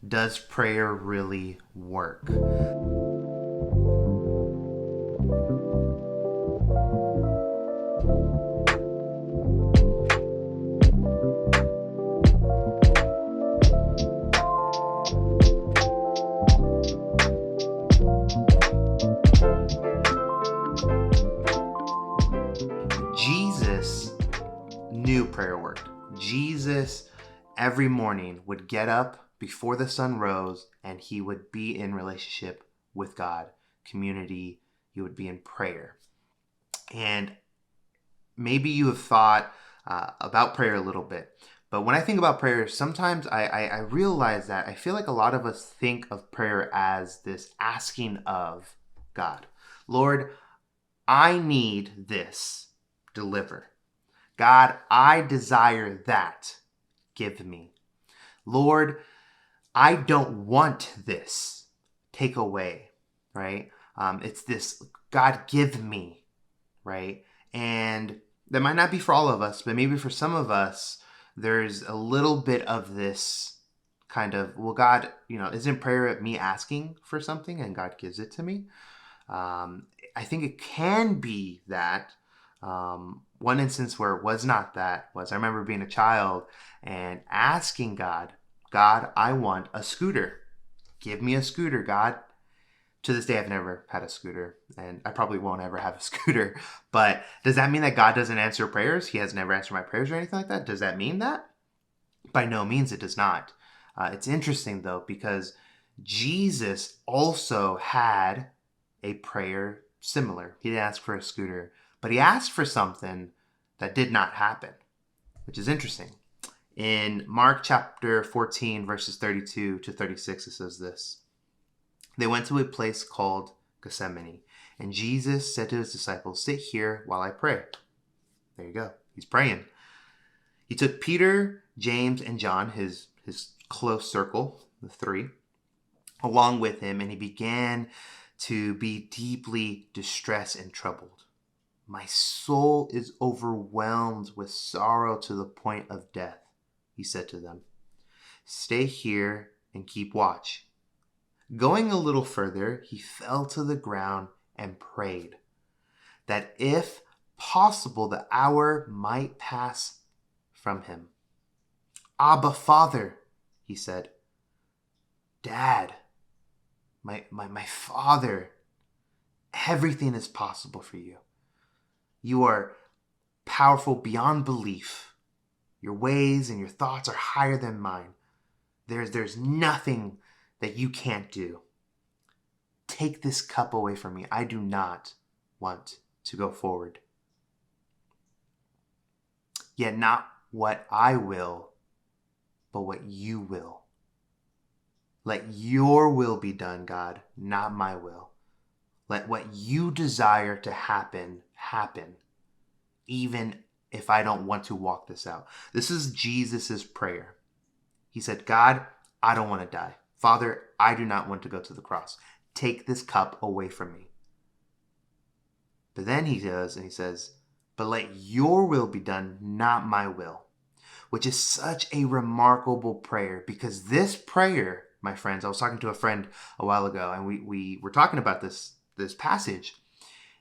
Does prayer really work? Jesus knew prayer worked. Jesus every morning would get up before the sun rose and he would be in relationship with God, community. He would be in prayer. And maybe you have thought about prayer a little bit. But when I think about prayer, sometimes I realize that I feel like a lot of us think of prayer as this asking of God. Lord, I need this. Deliver. God, I desire that. Give me. Lord, I don't want this. Take away. Right? It's this, God, give me. Right? And that might not be for all of us, but maybe for some of us, there's a little bit of this kind of, well, God, isn't prayer me asking for something and God gives it to me? I think it can be that. One instance where it was not that was I remember being a child and asking God, I want a scooter. Give me a scooter, God. To this day, I've never had a scooter, and I probably won't ever have a scooter. But does that mean that God doesn't answer prayers? He has never answered my prayers or anything like that? Does that mean that? By no means, it does not. It's interesting, though, because Jesus also had a prayer similar. He didn't ask for a scooter, but he asked for something that did not happen, which is interesting. In Mark chapter 14, verses 32 to 36, it says this. They went to a place called Gethsemane, and Jesus said to his disciples, sit here while I pray. There you go. He's praying. He took Peter, James, and John, his close circle, the three, along with him, and he began to be deeply distressed and troubled. My soul is overwhelmed with sorrow to the point of death, he said to them. Stay here and keep watch. Going a little further, he fell to the ground and prayed that if possible, the hour might pass from him. Abba, Father, he said. Dad, my Father, everything is possible for you. You are powerful beyond belief. Your ways and your thoughts are higher than mine. There's nothing that you can't do. Take this cup away from me. I do not want to go forward. Yet not what I will, but what you will. Let your will be done, God, not my will. Let what you desire to happen, even if I don't want to walk this out. This is Jesus's prayer. He said, God, I don't want to die. Father, I do not want to go to the cross. Take this cup away from me. But then he says, but let your will be done, not my will. Which is such a remarkable prayer, because this prayer, my friends, I was talking to a friend a while ago, and we were talking about this passage.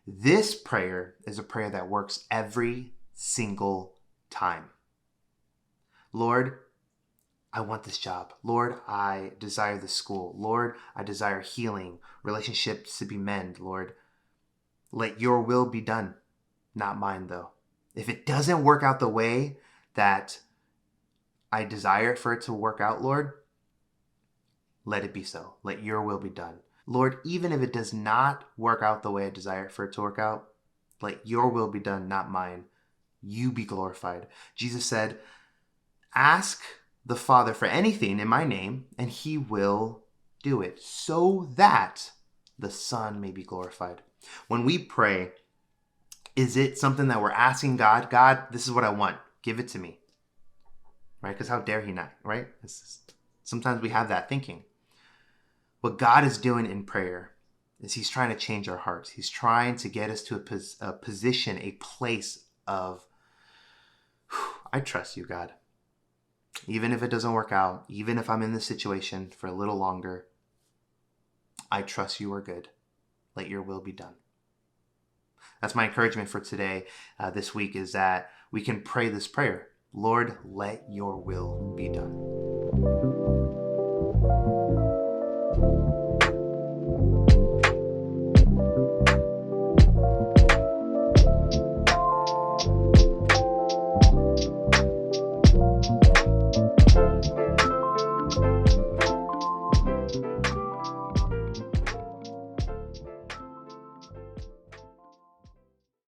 This prayer is a prayer that works every single time. Lord, I want this job. Lord, I desire this school. Lord, I desire healing, relationships to be mended. Lord, let your will be done, not mine though. If it doesn't work out the way that I desire for it to work out, Lord, let it be so. Let your will be done. Lord, even if it does not work out the way I desire for it to work out, let your will be done, not mine. You be glorified. Jesus said, ask the Father for anything in my name, and he will do it, so that the Son may be glorified. When we pray, is it something that we're asking God, God, this is what I want. Give it to me. Right? Because how dare he not, right? Sometimes we have that thinking. What God is doing in prayer is he's trying to change our hearts. He's trying to get us to a position, a place of, I trust you, God. Even if it doesn't work out, even if I'm in this situation for a little longer, I trust you are good. Let your will be done. That's my encouragement for today, this week, is that we can pray this prayer. Lord, let your will be done.